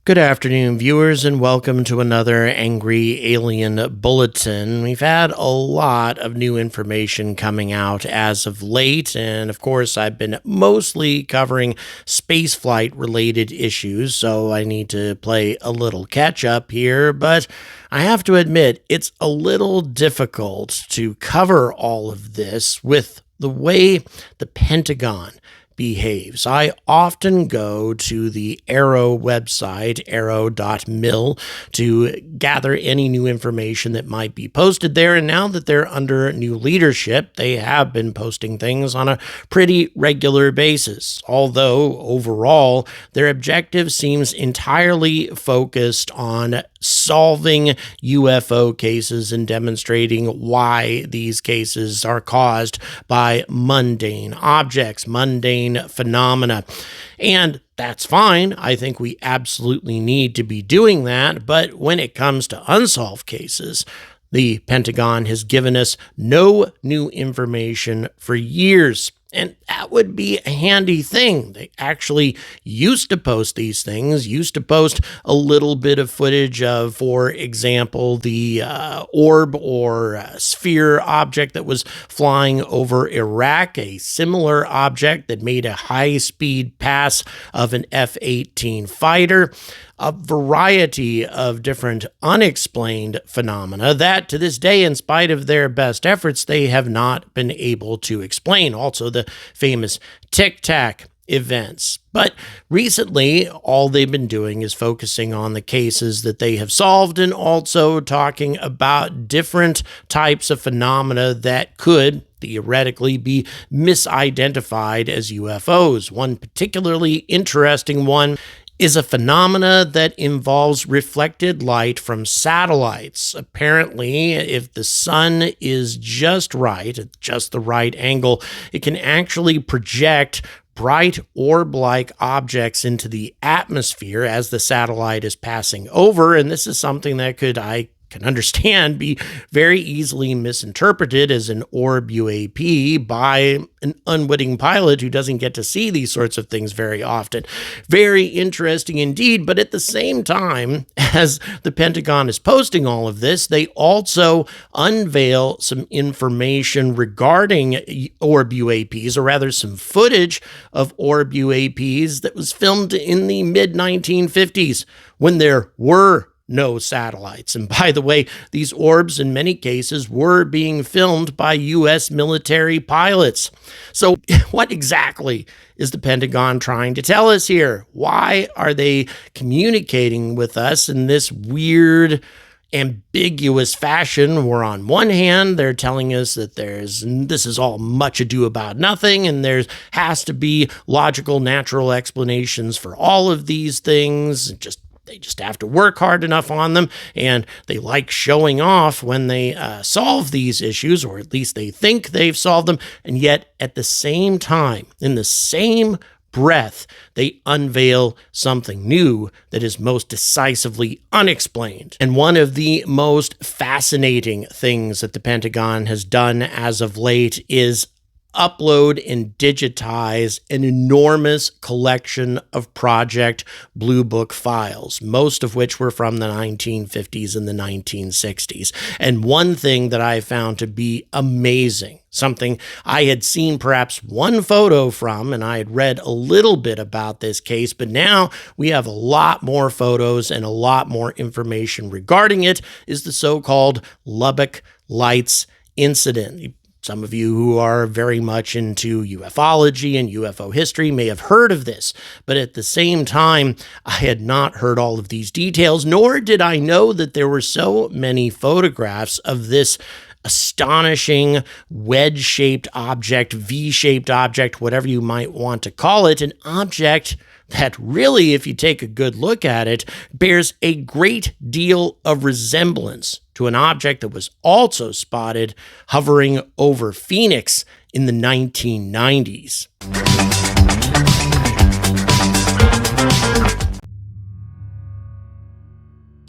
Good afternoon, viewers, and welcome to another Angry Alien Bulletin. We've had a lot of new information coming out as of late, and of course, I've been mostly covering spaceflight-related issues, so I need to play a little catch-up here, but I have to admit, it's a little difficult to cover all of this with the way the Pentagon behaves. I often go to the Arrow website, arrow.mil, to gather any new information that might be posted there. And now that they're under new leadership, they have been posting things on a pretty regular basis. Although overall, their objective seems entirely focused on solving UFO cases and demonstrating why these cases are caused by mundane objects, mundane phenomena. And that's fine. I think we absolutely need to be doing that. But when it comes to unsolved cases, the Pentagon has given us no new information for years. And that would be a handy thing. They actually used to post these things, used to post a little bit of footage of, for example, the orb or sphere object that was flying over Iraq, a similar object that made a high-speed pass of an F-18 fighter, a variety of different unexplained phenomena that, to this day, in spite of their best efforts, they have not been able to explain. Also, the famous Tic Tac events. But recently, all they've been doing is focusing on the cases that they have solved and also talking about different types of phenomena that could theoretically be misidentified as UFOs. One particularly interesting one is a phenomena that involves reflected light from satellites. Apparently, if the sun is just right, at just the right angle, it can actually project bright orb-like objects into the atmosphere as the satellite is passing over, and this is something that I can understand be very easily misinterpreted as an orb UAP by an unwitting pilot who doesn't get to see these sorts of things very often. Very interesting indeed, but at the same time, as the Pentagon is posting all of this, they also unveil some information regarding orb UAPs, or rather some footage of orb UAPs that was filmed in the mid-1950s when there were no satellites. And by the way, these orbs in many cases were being filmed by U.S. military pilots. So what exactly is the Pentagon trying to tell us here? Why are they communicating with us in this weird, ambiguous fashion where on one hand they're telling us that this is all much ado about nothing and there has to be logical, natural explanations for all of these things, they just have to work hard enough on them, and they like showing off when they solve these issues, or at least they think they've solved them, and yet at the same time, in the same breath, they unveil something new that is most decisively unexplained. And one of the most fascinating things that the Pentagon has done as of late is upload and digitize an enormous collection of Project Blue Book files, most of which were from the 1950s and the 1960s. And one thing that I found to be amazing, something I had seen perhaps one photo from, and I had read a little bit about this case, but now we have a lot more photos and a lot more information regarding it, is the so-called Lubbock Lights incident. Some of you who are very much into ufology and UFO history may have heard of this, but at the same time, I had not heard all of these details, nor did I know that there were so many photographs of this astonishing wedge-shaped object, V-shaped object, whatever you might want to call it, an object that really, if you take a good look at it, bears a great deal of resemblance to an object that was also spotted hovering over Phoenix in the 1990s.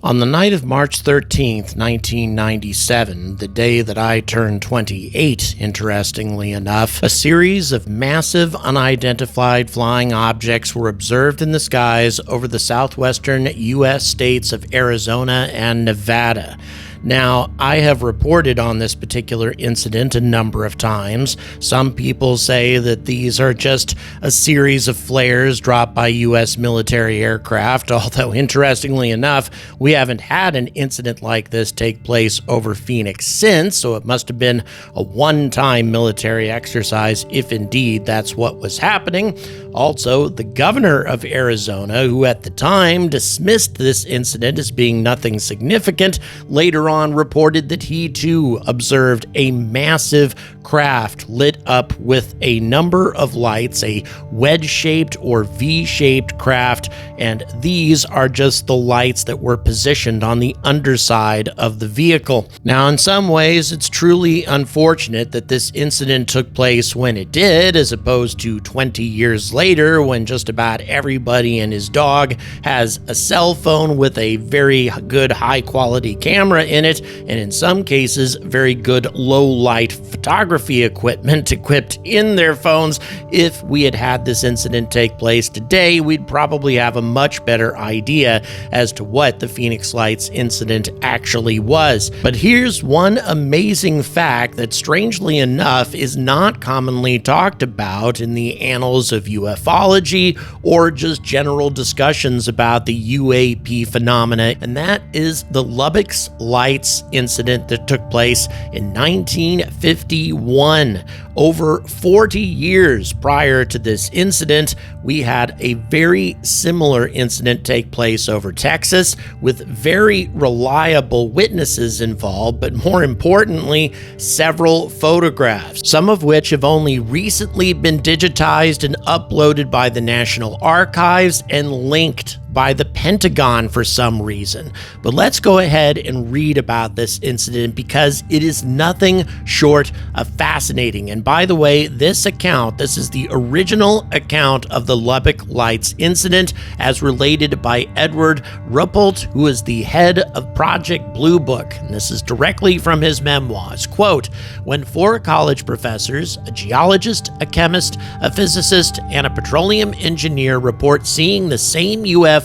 On the night of March 13th, 1997, the day that I turned 28, interestingly enough, a series of massive unidentified flying objects were observed in the skies over the southwestern U.S. states of Arizona and Nevada. Now, I have reported on this particular incident a number of times. Some people say that these are just a series of flares dropped by U.S. military aircraft, although interestingly enough, we haven't had an incident like this take place over Phoenix since, so it must have been a one-time military exercise, if indeed that's what was happening. Also, the governor of Arizona, who at the time dismissed this incident as being nothing significant, later on reported that he too observed a massive craft lit up with a number of lights, a wedge-shaped or V-shaped craft, and these are just the lights that were positioned on the underside of the vehicle. Now, in some ways, it's truly unfortunate that this incident took place when it did, as opposed to 20 years later, when just about everybody and his dog has a cell phone with a very good high-quality camera in it, and in some cases, very good low-light photography equipment equipped in their phones. If we had had this incident take place today, we'd probably have a much better idea as to what the Phoenix Lights incident actually was. But here's one amazing fact that, strangely enough, is not commonly talked about in the annals of ufology or just general discussions about the UAP phenomena, and that is the Lubbock Lights incident that took place in 1951. Over 40 years prior to this incident, we had a very similar incident take place over Texas with very reliable witnesses involved, but more importantly, several photographs, some of which have only recently been digitized and uploaded by the National Archives and linked by the Pentagon for some reason. But let's go ahead and read about this incident because it is nothing short of fascinating. And by the way, this is the original account of the Lubbock Lights incident as related by Edward Ruppelt, who is the head of Project Blue Book. And this is directly from his memoirs. Quote, when 4 college professors, a geologist, a chemist, a physicist, and a petroleum engineer report seeing the same UFO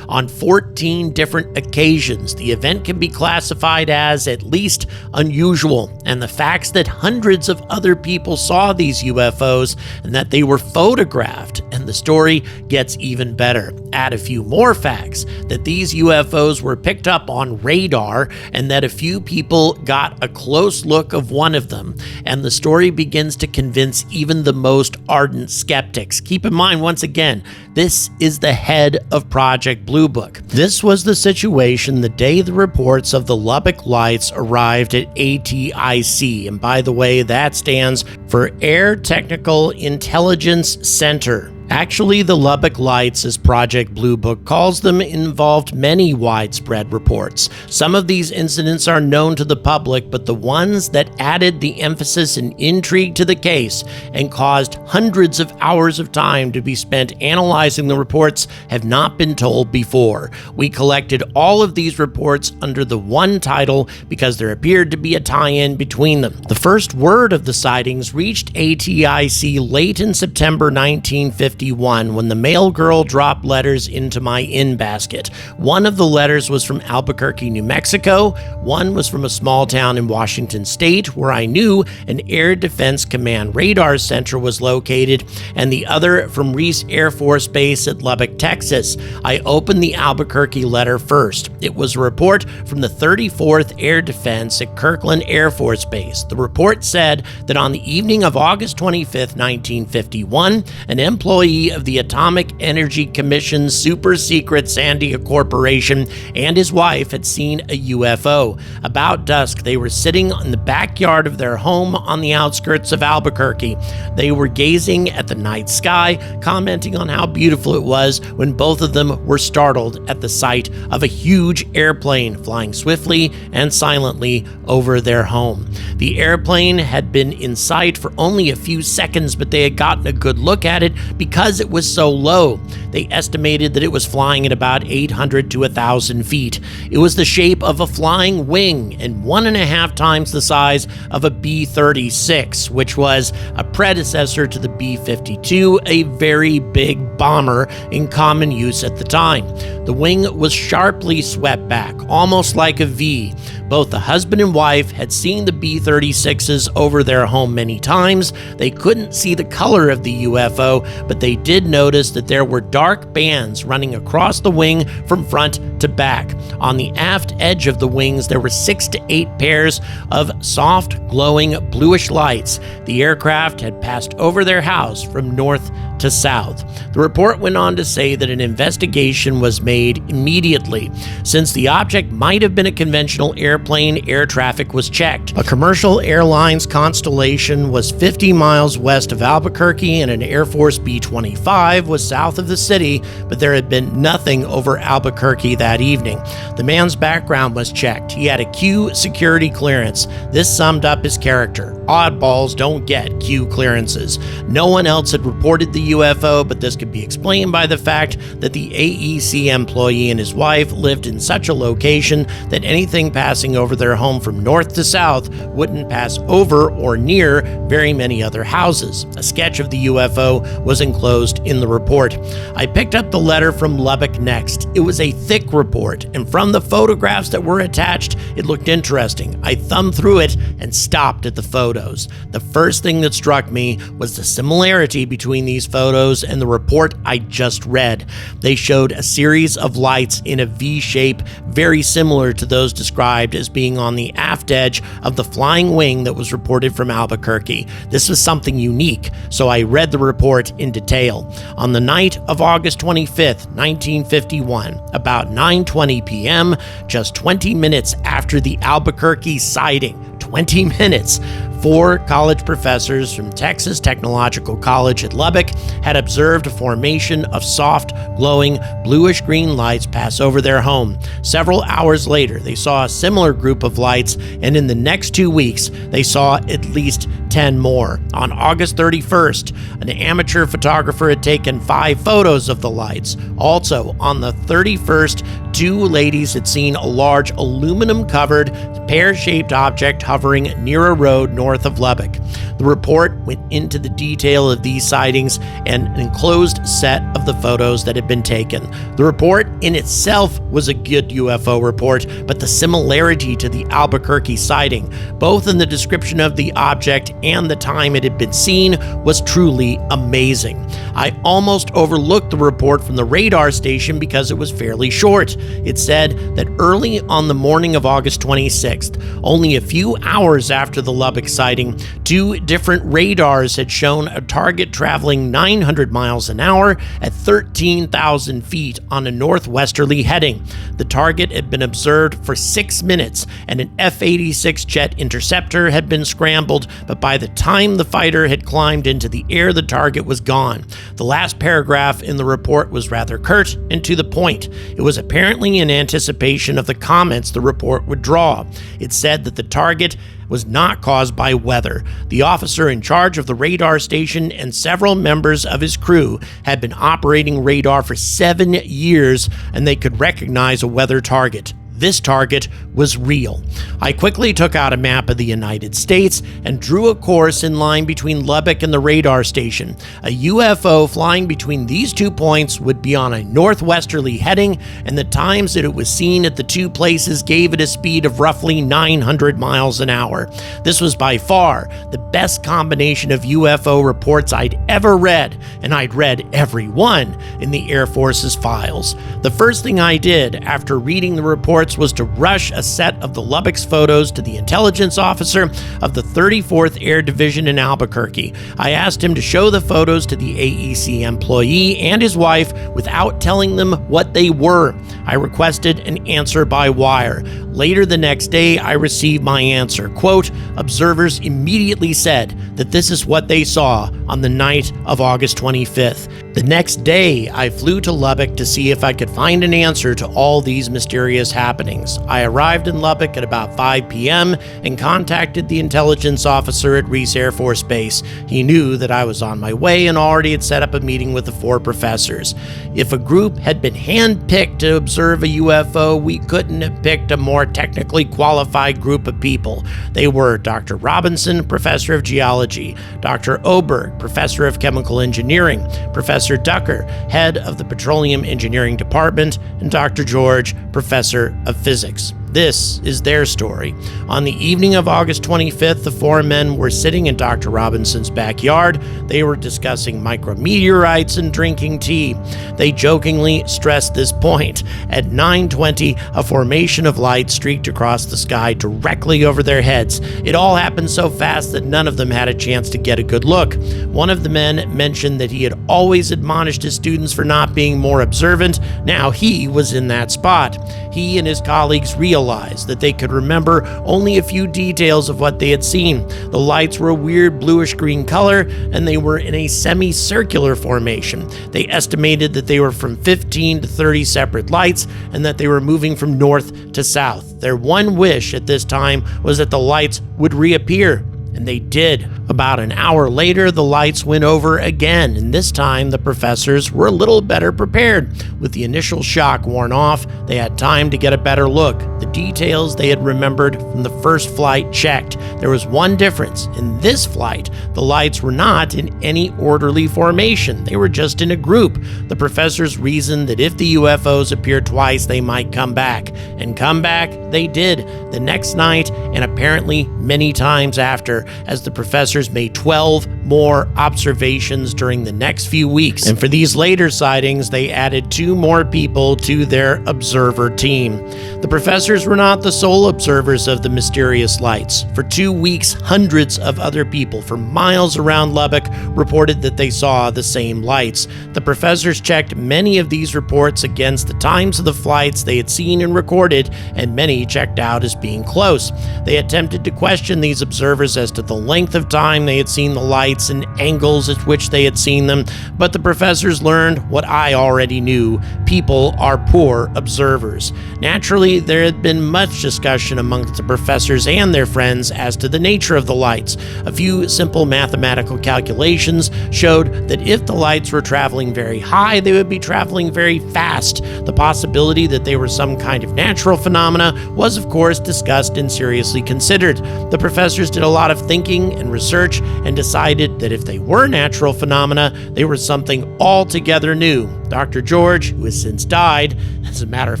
on 14 different occasions, the event can be classified as at least unusual, and the facts that hundreds of other people saw these UFOs and that they were photographed, and the story gets even better. Add a few more facts that these UFOs were picked up on radar and that a few people got a close look of one of them, and the story begins to convince even the most ardent skeptics. Keep in mind, once again, this is the head of Project Blue Book. This was the situation the day the reports of the Lubbock Lights arrived at ATIC. And by the way, that stands for Air Technical Intelligence Center. Actually, the Lubbock Lights, as Project Blue Book calls them, involved many widespread reports. Some of these incidents are known to the public, but the ones that added the emphasis and intrigue to the case and caused hundreds of hours of time to be spent analyzing the reports have not been told before. We collected all of these reports under the one title because there appeared to be a tie-in between them. The first word of the sightings reached ATIC late in September 1950. When the mail girl dropped letters into my in-basket. One of the letters was from Albuquerque, New Mexico. One was from a small town in Washington State where I knew an Air Defense Command radar center was located, and the other from Reese Air Force Base at Lubbock, Texas. I opened the Albuquerque letter first. It was a report from the 34th Air Defense at Kirkland Air Force Base. The report said that on the evening of August 25th, 1951, an employee of the Atomic Energy Commission's super secret Sandia Corporation and his wife had seen a UFO. About dusk, they were sitting in the backyard of their home on the outskirts of Albuquerque. They were gazing at the night sky, commenting on how beautiful it was when both of them were startled at the sight of a huge airplane flying swiftly and silently over their home. The airplane had been in sight for only a few seconds, but they had gotten a good look at it because because it was so low. They estimated that it was flying at about 800 to 1,000 feet. It was the shape of a flying wing and 1.5 times the size of a B-36, which was a predecessor to the B-52, a very big bomber in common use at the time. The wing was sharply swept back, almost like a V. Both the husband and wife had seen the B-36s over their home many times. They couldn't see the color of the UFO, but they did notice that there were dark bands running across the wing from front to back. On the aft edge of the wings, there were 6 to 8 pairs of soft, glowing, bluish lights. The aircraft had passed over their house from north to south. The report went on to say that an investigation was made immediately. Since the object might have been a conventional airplane, air traffic was checked. A commercial airlines Constellation was 50 miles west of Albuquerque, and an Air Force B-25 was south of the city, but there had been nothing over Albuquerque that evening. The man's background was checked. He had a Q security clearance. This summed up his character. Oddballs don't get Q clearances. No one else had reported the UFO, but this could be explained by the fact that the AEC employee and his wife lived in such a location that anything passing over their home from north to south wouldn't pass over or near very many other houses. A sketch of the UFO was enclosed in the report. I picked up the letter from Lubbock next. It was a thick report, and from the photographs that were attached, it looked interesting. I thumbed through it and stopped at the photos. The first thing that struck me was the similarity between these photos and the report I just read. They showed a series of lights in a V shape, very similar to those described as being on the aft edge of the flying wing that was reported from Albuquerque. This was something unique, so I read the report in detail. On the night of August 25th, 1951, about 9:20 p.m., just 20 minutes after the Albuquerque sighting, 20 minutes, 4 college professors from Texas Technological College at Lubbock had observed a formation of soft, glowing, bluish-green lights pass over their home. Several hours later, they saw a similar group of lights, and in the next 2 weeks, they saw at least 10 more. On August 31st, an amateur photographer had taken 5 photos of the lights. Also, on the 31st, 2 ladies had seen a large aluminum-covered, pear-shaped object hovering near a road north of Lubbock. The report went into the detail of these sightings and an enclosed set of the photos that had been taken. The report in itself was a good UFO report, but the similarity to the Albuquerque sighting, both in the description of the object and the time it had been seen, was truly amazing. I almost overlooked the report from the radar station because it was fairly short. It said that early on the morning of August 26th, only a few hours after the Lubbock sighting, 2 different radars had shown a target traveling 900 miles an hour at 13,000 feet on a northwesterly heading. The target had been observed for 6 minutes, and an F-86 jet interceptor had been scrambled, but by the time the fighter had climbed into the air, the target was gone. The last paragraph in the report was rather curt and to the point. It was apparently in anticipation of the comments the report would draw. It said that the target was not caused by weather. The officer in charge of the radar station and several members of his crew had been operating radar for 7 years, and they could recognize a weather target. This target was real. I quickly took out a map of the United States and drew a course in line between Lubbock and the radar station. A UFO flying between these 2 points would be on a northwesterly heading, and the times that it was seen at the 2 places gave it a speed of roughly 900 miles an hour. This was by far the best combination of UFO reports I'd ever read, and I'd read every one in the Air Force's files. The first thing I did after reading the reports was to rush a set of the Lubbock's photos to the intelligence officer of the 34th Air Division in Albuquerque. I asked him to show the photos to the AEC employee and his wife without telling them what they were. I requested an answer by wire. Later the next day, I received my answer. Quote, observers immediately said that this is what they saw on the night of August 25th. The next day, I flew to Lubbock to see if I could find an answer to all these mysterious happenings. I arrived in Lubbock at about 5 p.m. and contacted the intelligence officer at Reese Air Force Base. He knew that I was on my way and already had set up a meeting with the 4 professors. If a group had been handpicked to observe a UFO, we couldn't have picked a more technically qualified group of people. They were Dr. Robinson, professor of geology, Dr. Oberg, professor of chemical engineering, Professor Ducker, head of the petroleum engineering department, and Dr. George, professor of physics. This is their story. On the evening of August 25th, the 4 men were sitting in Dr. Robinson's backyard. They were discussing micrometeorites and drinking tea. They jokingly stressed this point. At 9:20, a formation of light streaked across the sky directly over their heads. It all happened so fast that none of them had a chance to get a good look. One of the men mentioned that he had always admonished his students for not being more observant. Now he was in that spot. He and his colleagues realized that they could remember only a few details of what they had seen. The lights were a weird bluish-green color, and they were in a semicircular formation. They estimated that they were from 15 to 30 separate lights, and that they were moving from north to south. Their one wish at this time was that the lights would reappear. And they did. About an hour later, the lights went over again, and this time the professors were a little better prepared. With the initial shock worn off, they had time to get a better look. The details they had remembered from the first flight checked. There was one difference. In this flight, the lights were not in any orderly formation. They were just in a group. The professors reasoned that if the UFOs appeared twice, they might come back. And come back they did, the next night and apparently many times after, as the professors made 12 more observations during the next few weeks. And for these later sightings, they added 2 more people to their observer team. The professors were not the sole observers of the mysterious lights. For 2 weeks, hundreds of other people for miles around Lubbock reported that they saw the same lights. The professors checked many of these reports against the times of the flights they had seen and recorded, and many checked out as being close. They attempted to question these observers as to the length of time they had seen the lights and angles at which they had seen them, but the professors learned what I already knew: people are poor observers. Naturally, there had been much discussion amongst the professors and their friends as to the nature of the lights. A few simple mathematical calculations showed that if the lights were traveling very high, they would be traveling very fast. The possibility that they were some kind of natural phenomena was, of course, discussed and seriously considered. The professors did a lot of thinking and research and decided that if they were natural phenomena, they were something altogether new. Dr. George, who has since died, as a matter of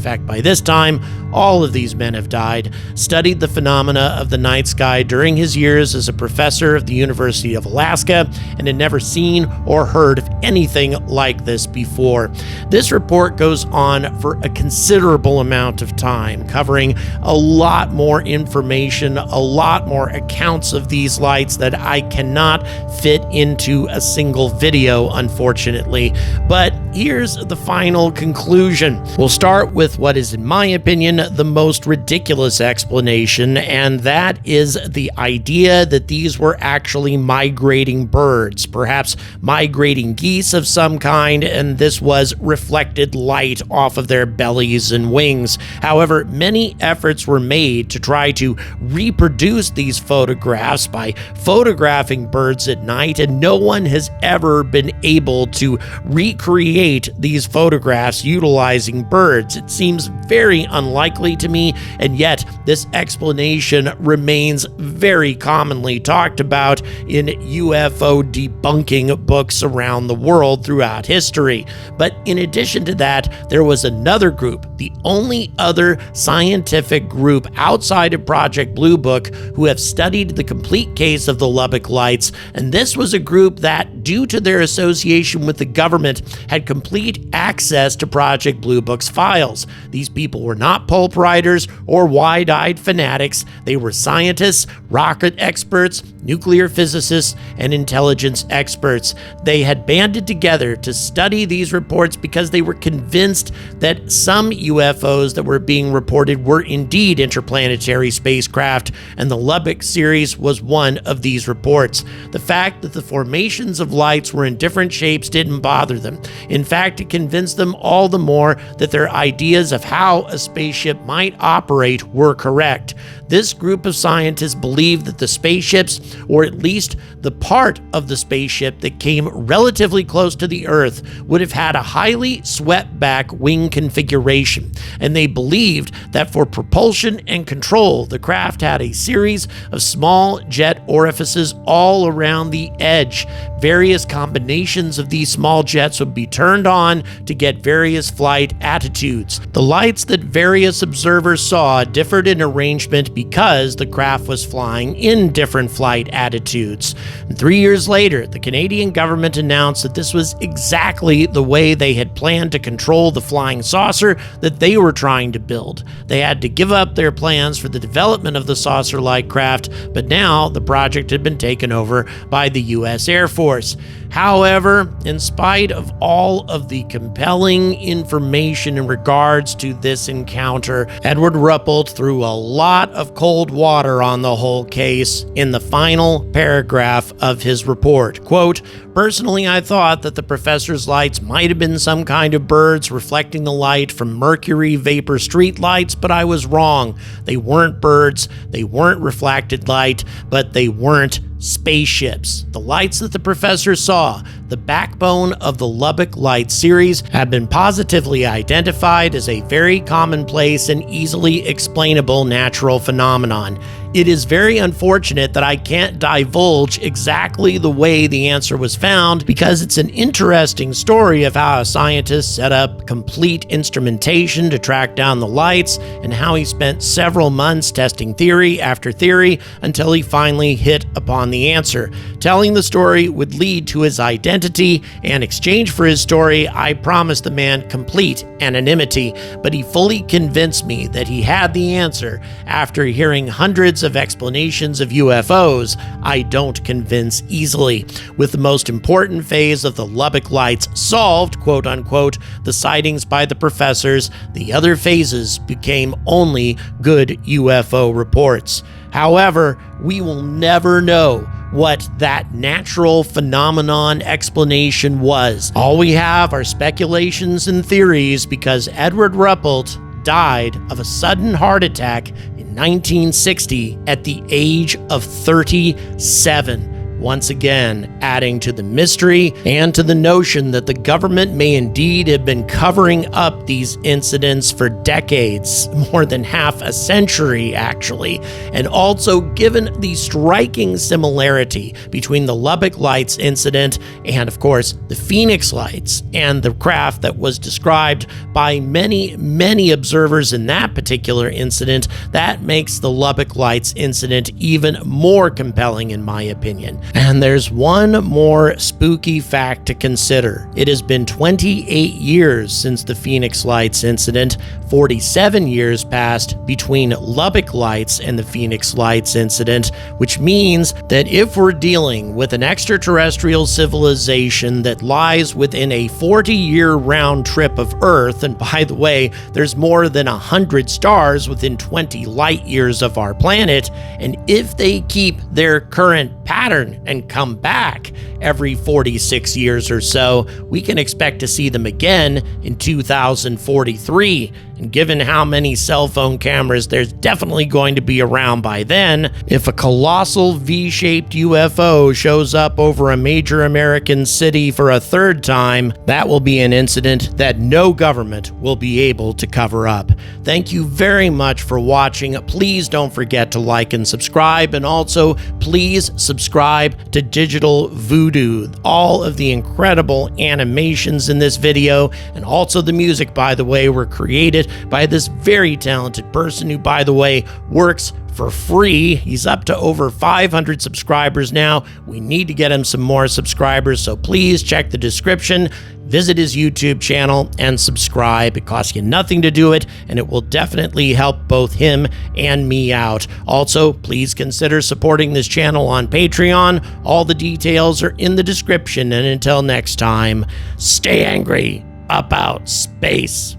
fact, by this time, all of these men have died, studied the phenomena of the night sky during his years as a professor of the University of Alaska and had never seen or heard of anything like this before. This report goes on for a considerable amount of time, covering a lot more information, a lot more accounts of these lights that I cannot fit into a single video, unfortunately. But here's the final conclusion. We'll start with what is, in my opinion, the most ridiculous explanation, and that is the idea that these were actually migrating birds, perhaps migrating geese of some kind, and this was reflected light off of their bellies and wings. However, many efforts were made to try to reproduce these photographs by photographing birds at night, and no one has ever been able to recreate these photographs utilizing birds. It seems very unlikely to me, and yet this explanation remains very commonly talked about in UFO debunking books around the world throughout history. But in addition to that, there was another group, the only other scientific group outside of Project Blue Book, who have studied the complete case of the Lubbock lights, and this was a group that, due to their association with the government, had complete access to Project Blue Book's files. These people were not pulp writers or wide-eyed fanatics. They were scientists, rocket experts, nuclear physicists, and intelligence experts. They had banded together to study these reports because they were convinced that some UFOs that were being reported were indeed interplanetary spacecraft, and the Lubbock series was one of these reports. The fact that the formations of of lights were in different shapes didn't bother them. In fact, it convinced them all the more that their ideas of how a spaceship might operate were correct. This group of scientists believed that the spaceships, or at least the part of the spaceship that came relatively close to the Earth, would have had a highly swept-back wing configuration, and they believed that for propulsion and control, the craft had a series of small jet orifices all around the edge. Various combinations of these small jets would be turned on to get various flight attitudes. The lights that various observers saw differed in arrangement because the craft was flying in different flight attitudes. And 3 years later, the Canadian government announced that this was exactly the way they had planned to control the flying saucer that they were trying to build. They had to give up their plans for the development of the saucer-like craft, but now the project had been taken over by the U.S. Air Force. However, in spite of all of the compelling information in regards to this encounter, Edward Ruppelt threw a lot of cold water on the whole case in the final paragraph of his report. Quote, "Personally, I thought that the professor's lights might have been some kind of birds reflecting the light from mercury vapor street lights, but I was wrong. They weren't birds, they weren't reflected light, but they weren't spaceships. The lights that the professor saw, the backbone of the Lubbock Light series, have been positively identified as a very commonplace and easily explainable natural phenomenon. It is very unfortunate that I can't divulge exactly the way the answer was found, because it's an interesting story of how a scientist set up complete instrumentation to track down the lights, and how he spent several months testing theory after theory until he finally hit upon the answer. Telling the story would lead to his identity, and in exchange for his story, I promised the man complete anonymity, but he fully convinced me that he had the answer. After hearing hundreds of explanations of UFOs, I don't convince easily. With the most important phase of the Lubbock Lights solved, quote unquote, the sightings by the professors, the other phases became only good UFO reports. However, we will never know what that natural phenomenon explanation was. All we have are speculations and theories, because Edward Ruppelt died of a sudden heart attack in 1960 at the age of 37. Once again, adding to the mystery and to the notion that the government may indeed have been covering up these incidents for decades, more than half a century actually, and also given the striking similarity between the Lubbock Lights incident and, of course, the Phoenix Lights, and the craft that was described by many observers in that particular incident, that makes the Lubbock Lights incident even more compelling in my opinion. And there's one more spooky fact to consider. It has been 28 years since the Phoenix Lights incident, 47 years passed between Lubbock Lights and the Phoenix Lights incident, which means that if we're dealing with an extraterrestrial civilization that lies within a 40-year round trip of Earth, and by the way, there's more than 100 stars within 20 light years of our planet, and if they keep their current pattern and come back every 46 years or so, we can expect to see them again in 2043. And given how many cell phone cameras there's definitely going to be around by then, if a colossal V-shaped UFO shows up over a major American city for a third time, that will be an incident that no government will be able to cover up. Thank you very much for watching. Please don't forget to like and subscribe, and also please subscribe to Digital VOODOO. All of the incredible animations in this video, and also the music, by the way, were created by this very talented person who, by the way, works for free. He's up to over 500 subscribers now. We need to get him some more subscribers, so please check the description, visit his YouTube channel, and subscribe. It costs you nothing to do it, and it will definitely help both him and me out. Also, please consider supporting this channel on Patreon. All the details are in the description, and until next time, stay angry about space.